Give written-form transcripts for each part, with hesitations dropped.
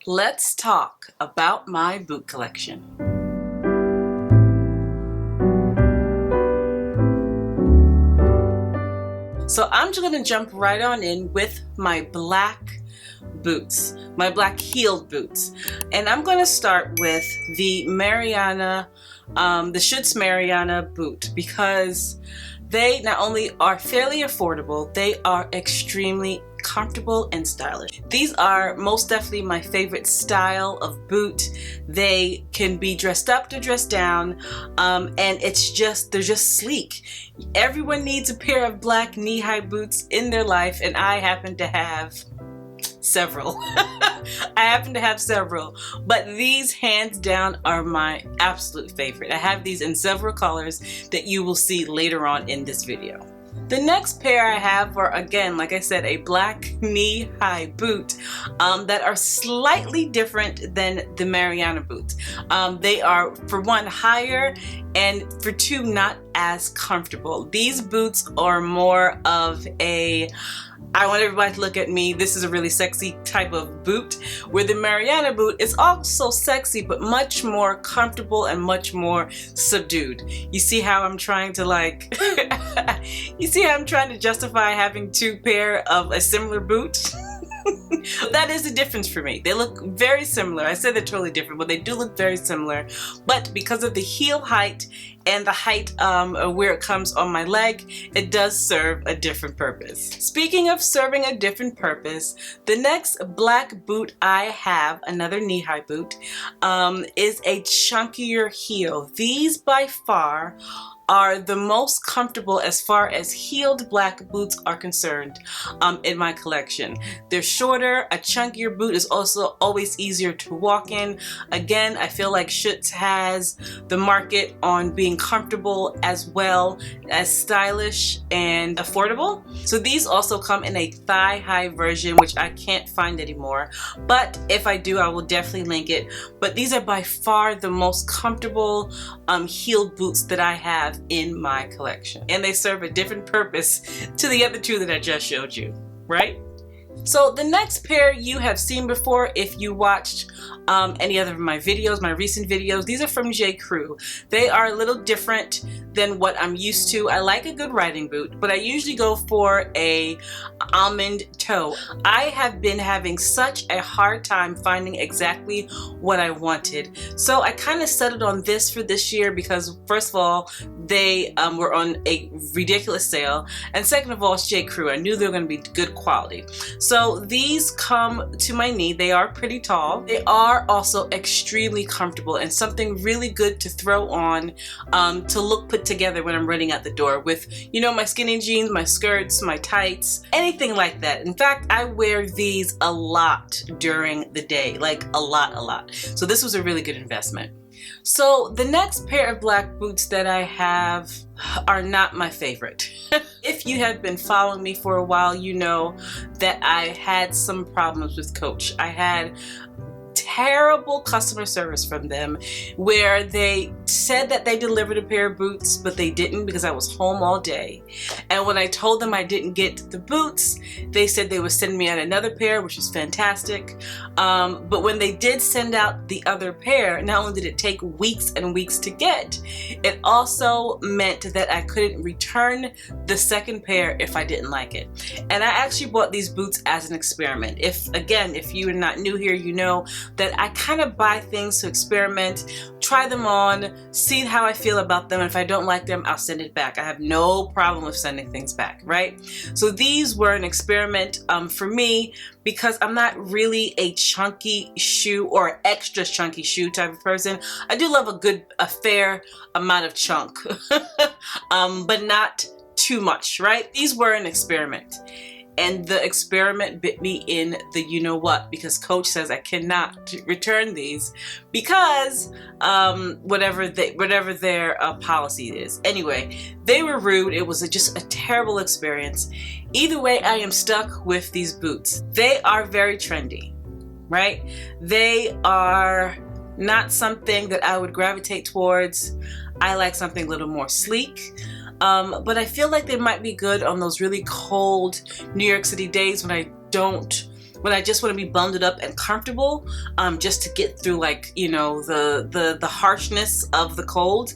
Let's talk about my boot collection. So I'm just going to jump right on in with my black boots, my black heeled boots. And I'm going to start with the Mariana, the Schutz Mariana boot, because they not only are fairly affordable, they are extremely comfortable and stylish. These are most definitely my favorite style of boot. They can be dressed up to dress down, and they're just sleek. Everyone needs a pair of black knee-high boots in their life, and I happen to have several. But these hands down are my absolute favorite. I have these in several colors that you will see later on in this video. The next pair I have are, again, like I said, a black knee-high boot that are slightly different than the Mariana boots. They are, for one, higher, and for two, not as comfortable. These boots are more of a, I want everybody to look at me, this is a really sexy type of boot, where the Mariana boot is also sexy but much more comfortable and much more subdued. You see how I'm trying to you see how I'm trying to justify having two pair of a similar boot? That is the difference for me. They look very similar. I said they're totally different, but they do look very similar. But because of the heel height and the height where it comes on my leg, it does serve a different purpose. Speaking of serving a different purpose, the next black boot I have, another knee-high boot, is a chunkier heel. These by far are the most comfortable as far as heeled black boots are concerned in my collection. They're shorter. A chunkier boot is also always easier to walk in. Again, I feel like Schutz has the market on being comfortable as well as stylish and affordable. So these also come in a thigh-high version, which I can't find anymore. But if I do, I will definitely link it. But these are by far the most comfortable heeled boots that I have in my collection, and they serve a different purpose to the other two that I just showed you, right? So the next pair you have seen before if you watched any other of my videos, my recent videos. These are from J.Crew. They are a little different than what I'm used to. I like a good riding boot, but I usually go for a almond toe. I have been having such a hard time finding exactly what I wanted. So I kind of settled on this for this year because, first of all, they were on a ridiculous sale, and second of all, it's J.Crew. I knew they were going to be good quality. So these come to my knee. They are pretty tall. They are also extremely comfortable and something really good to throw on to look put together when I'm running out the door with, you know, my skinny jeans, my skirts, my tights, anything like that. In fact, I wear these a lot during the day, like a lot. So this was a really good investment. So the next pair of black boots that I have are not my favorite. If you have been following me for a while, you know that I had some problems with Coach. I had terrible customer service from them where they said that they delivered a pair of boots, but they didn't because I was home all day. And when I told them I didn't get the boots, they said they would send me out another pair, which is fantastic. But when they did send out the other pair, not only did it take weeks and weeks to get, it also meant that I couldn't return the second pair if I didn't like it. And I actually bought these boots as an experiment. If you are not new here, you know that I kind of buy things to experiment, try them on, see how I feel about them. And if I don't like them, I'll send it back. I have no problem with sending things back, right? So these were an experiment for me because I'm not really a chunky shoe or extra chunky shoe type of person. I do love a fair amount of chunk, but not too much, right? These were an experiment. And the experiment bit me in the you-know-what, because Coach says I cannot return these because whatever their policy is. Anyway, they were rude. It was just a terrible experience. Either way, I am stuck with these boots. They are very trendy, right? They are not something that I would gravitate towards. I like something a little more sleek. But I feel like they might be good on those really cold New York City days when I don't when I just want to be bundled up and comfortable, just to get through, like, you know, the harshness of the cold.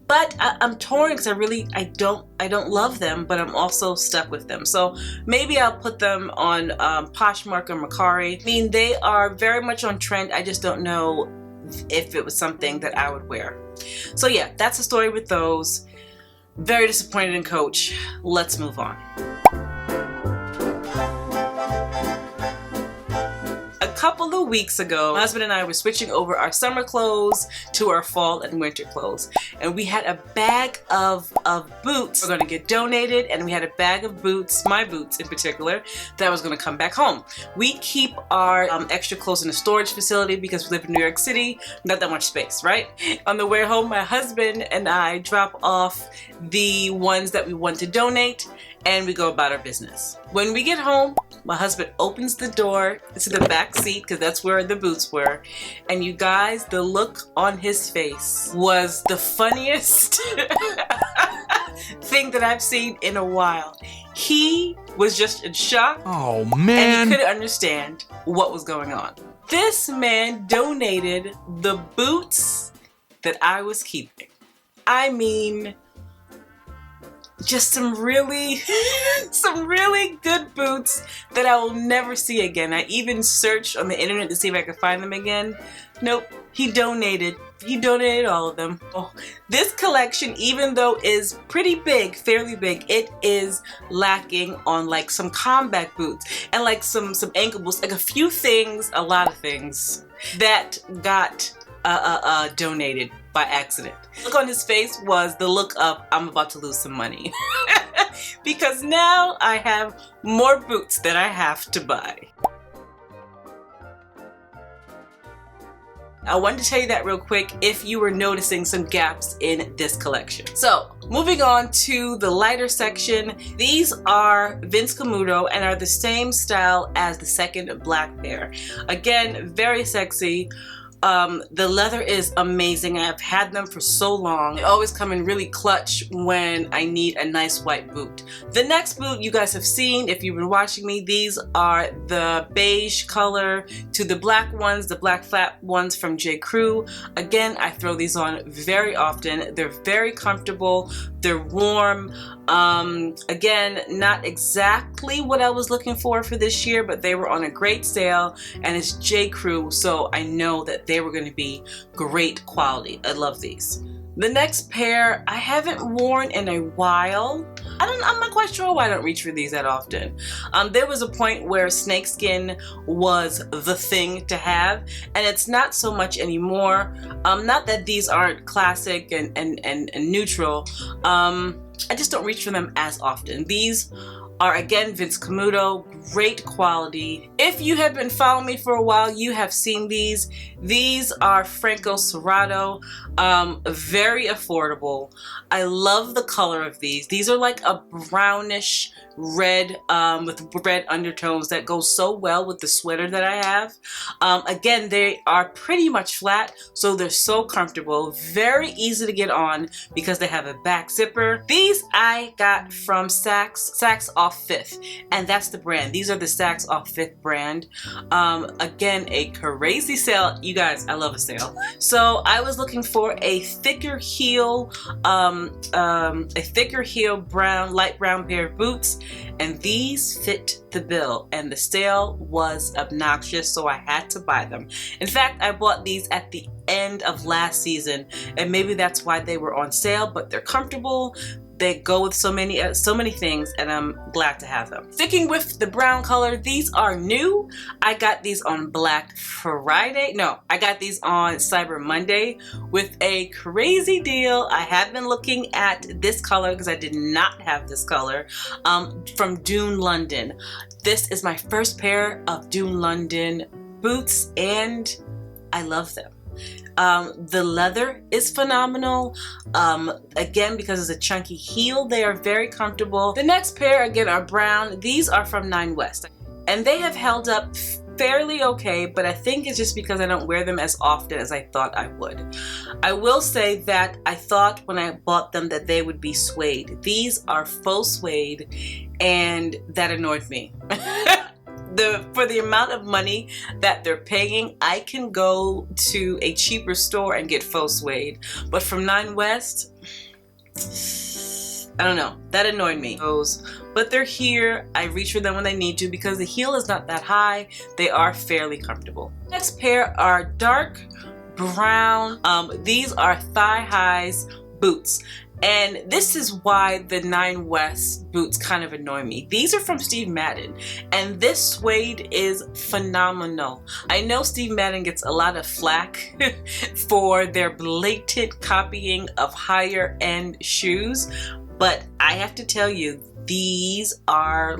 But I'm torn because I don't love them, but I'm also stuck with them. So maybe I'll put them on Poshmark or Mercari. I mean, they are very much on trend. I just don't know if it was something that I would wear. So yeah, that's the story with those. Very disappointed in Coach. Let's move on. A couple of weeks ago, my husband and I were switching over our summer clothes to our fall and winter clothes, and we had a bag of boots we're going to get donated, and we had a bag of boots, my boots in particular, that was going to come back home. We keep our extra clothes in a storage facility because we live in New York City, not that much space, right? On the way home, my husband and I drop off the ones that we want to donate, and we go about our business. When we get home, my husband opens the door to the back seat, because that's where the boots were, and you guys, the look on his face was the funniest thing that I've seen in a while. He was just in shock. Oh man. And he couldn't understand what was going on. This man donated the boots that I was keeping. I mean, just some really good boots that I will never see again. I even searched on the internet to see if I could find them again. Nope, he donated all of them. Oh, this collection, even though is pretty big, fairly big, it is lacking on like some combat boots and like some ankle boots, like a few things, a lot of things that got donated by accident. The look on his face was the look of, I'm about to lose some money. Because now I have more boots that I have to buy. I wanted to tell you that real quick if you were noticing some gaps in this collection. So moving on to the lighter section, these are Vince Camuto and are the same style as the second black pair. Again, very sexy. The leather is amazing. I've had them for so long. They always come in really clutch when I need a nice white boot. The next boot you guys have seen if you've been watching me. These are the beige color to the black ones, the black flat ones from J.Crew. Again, I throw these on very often. They're very comfortable. They're warm. Again, not exactly what I was looking for this year, but they were on a great sale, and it's J.Crew, so I know that they were going to be great quality. I love these. The next pair I haven't worn in a while. I'm not quite sure why I don't reach for these that often. There was a point where snakeskin was the thing to have, and it's not so much anymore. Not that these aren't classic and neutral. I just don't reach for them as often. These are again Vince Camuto, great quality. If you have been following me for a while, you have seen these. These are Franco Serrato, very affordable. I love the color of these. These are like a brownish red with red undertones that goes so well with the sweater that I have. Again, they are pretty much flat, so they're so comfortable, very easy to get on because they have a back zipper. These I got from Saks Off Fifth, and that's the brand. These are the Saks Off Fifth brand. Again, a crazy sale. You guys, I love a sale. So I was looking for a thicker heel, brown, light brown pair of boots, and these fit the bill, and the sale was obnoxious, so I had to buy them. In fact, I bought these at the end of last season, and maybe that's why they were on sale, but they're comfortable. They go with so many things, and I'm glad to have them. Sticking with the brown color, these are new. I got these on Black Friday. No, I got these on Cyber Monday with a crazy deal. I have been looking at this color because I did not have this color from Dune London. This is my first pair of Dune London boots, and I love them. The leather is phenomenal. Again, because it's a chunky heel, they are very comfortable. The next pair, again, are brown. These are from Nine West, and they have held up fairly okay, but I think it's just because I don't wear them as often as I thought I would. I will say that I thought when I bought them that they would be suede. These are faux suede, and that annoyed me. for the amount of money that they're paying, I can go to a cheaper store and get faux suede. But from Nine West, I don't know, that annoyed me. But they're here. I reach for them when I need to because the heel is not that high. They are fairly comfortable. Next pair are dark brown. These are thigh highs boots. And this is why the Nine West boots kind of annoy me. These are from Steve Madden, and this suede is phenomenal. I know Steve Madden gets a lot of flack for their blatant copying of higher end shoes, but I have to tell you, these are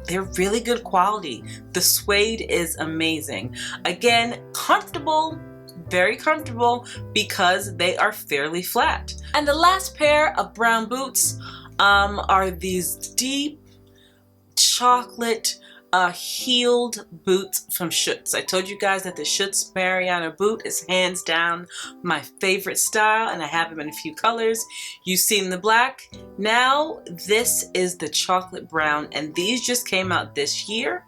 they're really good quality. The suede is amazing. Again, comfortable, very comfortable because they are fairly flat. And the last pair of brown boots are these deep chocolate heeled boots from Schutz. I told you guys that the Schutz Mariana boot is hands down my favorite style, and I have them in a few colors. You've seen the black. Now this is the chocolate brown, and these just came out this year,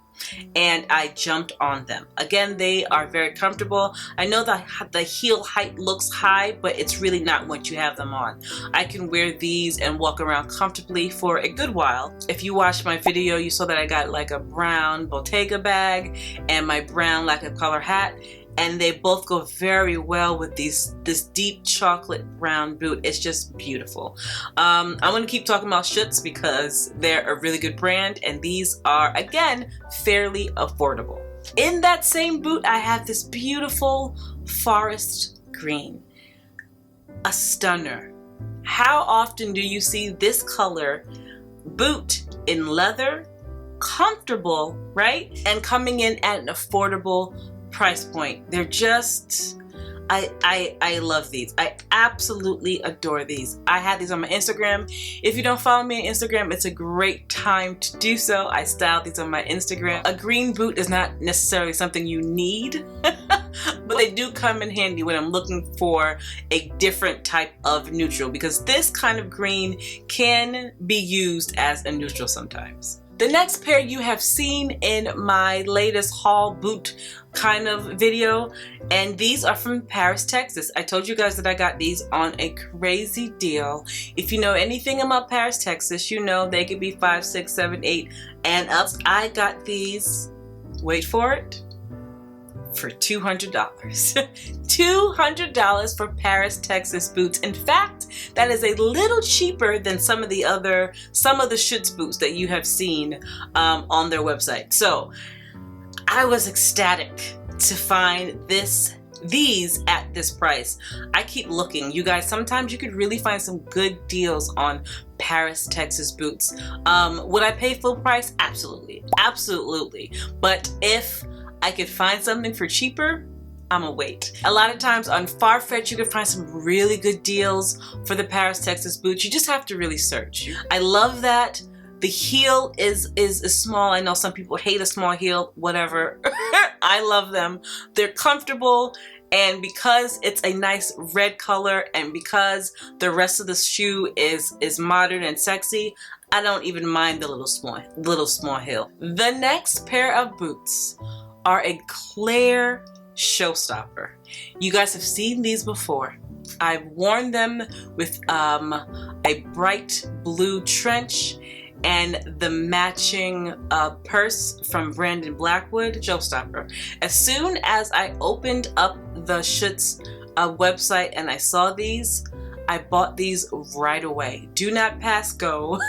and I jumped on them. Again, they are very comfortable. I know that the heel height looks high, but it's really not once you have them on. I can wear these and walk around comfortably for a good while. If you watched my video, you saw that I got like a brown Bottega bag and my brown lack of color hat, and they both go very well with this deep chocolate brown boot. It's just beautiful. I'm gonna keep talking about Schutz because they're a really good brand, and these are, again, fairly affordable. In that same boot, I have this beautiful forest green. A stunner. How often do you see this color boot in leather, comfortable, right? And coming in at an affordable price point. They're just, I love these. I absolutely adore these. I have these on my Instagram. If you don't follow me on Instagram, it's a great time to do so. I style these on my Instagram. A green boot is not necessarily something you need, but they do come in handy when I'm looking for a different type of neutral, because this kind of green can be used as a neutral sometimes. The next pair you have seen in my latest haul boot kind of video, and these are from Paris, Texas. I told you guys that I got these on a crazy deal. If you know anything about Paris, Texas, you know they could be 5, 6, 7, 8 and up. I got these, wait for it, for $200. $200 for Paris, Texas boots. In fact, that is a little cheaper than some of the Schutz boots that you have seen on their website. So I was ecstatic to find these at this price. I keep looking, you guys. Sometimes you could really find some good deals on Paris, Texas boots. Would I pay full price? Absolutely, absolutely. But if I could find something for cheaper, I'ma wait. A lot of times on Farfetch, you can find some really good deals for the Paris, Texas boots. You just have to really search. I love that the heel is small. I know some people hate a small heel, whatever. I love them. They're comfortable, and because it's a nice red color and because the rest of the shoe is modern and sexy, I don't even mind the little small heel. The next pair of boots are a clear showstopper. You guys have seen these before. I've worn them with a bright blue trench and the matching purse from Brandon Blackwood. Showstopper. As soon as I opened up the Schutz website and I saw these, I bought these right away. Do not pass go.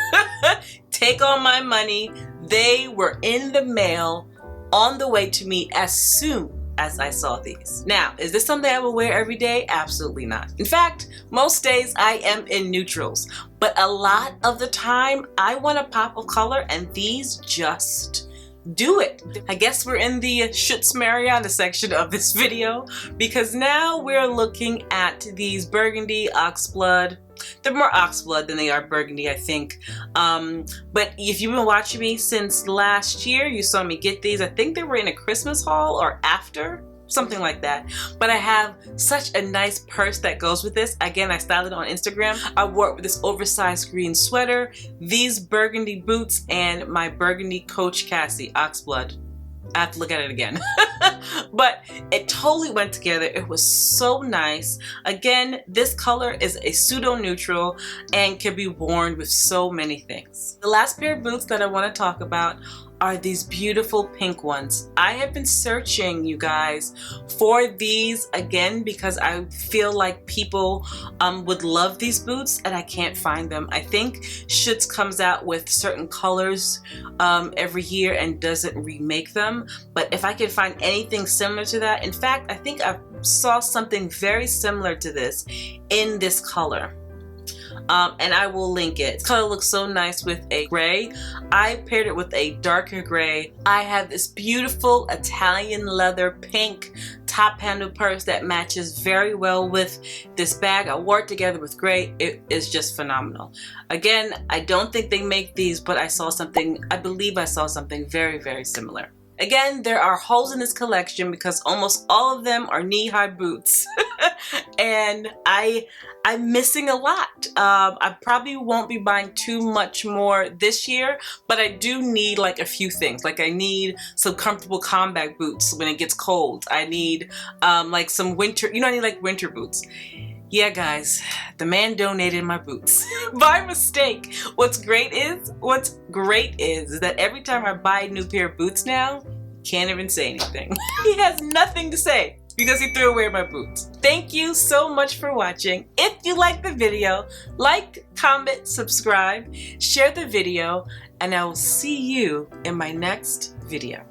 Take all my money. They were in the mail on the way to me as soon as I saw these. Now, is this something I will wear every day? Absolutely not. In fact, most days I am in neutrals, but a lot of the time I want a pop of color, and these just do it. I guess we're in the Schutz Mariana section of this video, because now we're looking at these burgundy oxblood. They're more oxblood than they are burgundy, I think. But if you've been watching me since last year, you saw me get these. I think they were in a Christmas haul or after, something like that. But I have such a nice purse that goes with this. Again, I styled it on Instagram. I wore it with this oversized green sweater, these burgundy boots, and my burgundy Coach Cassie oxblood. I have to look at it again. But it totally went together. It was so nice. Again, this color is a pseudo neutral and can be worn with so many things. The last pair of boots that I want to talk about are these beautiful pink ones. I have been searching, you guys, for these again because I feel like people would love these boots and I can't find them. I think Schutz comes out with certain colors every year and doesn't remake them, but if I could find anything similar to that, in fact, I think I saw something very similar to this in this color. And I will link it. This color looks so nice with a gray. I paired it with a darker gray. I have this beautiful Italian leather pink top handle purse that matches very well with this bag. I wore it together with gray. It is just phenomenal. Again, I don't think they make these, but I saw something, I believe I saw something very, very similar. Again, there are holes in this collection because almost all of them are knee-high boots. And I'm missing a lot. I probably won't be buying too much more this year, but I do need like a few things. Like I need some comfortable combat boots when it gets cold. I need like some winter, I need like winter boots. Yeah, guys, the man donated my boots by mistake. What's great is that every time I buy a new pair of boots now, he can't even say anything. He has nothing to say because he threw away my boots. Thank you so much for watching. If you liked the video, like, comment, subscribe, share the video, and I will see you in my next video.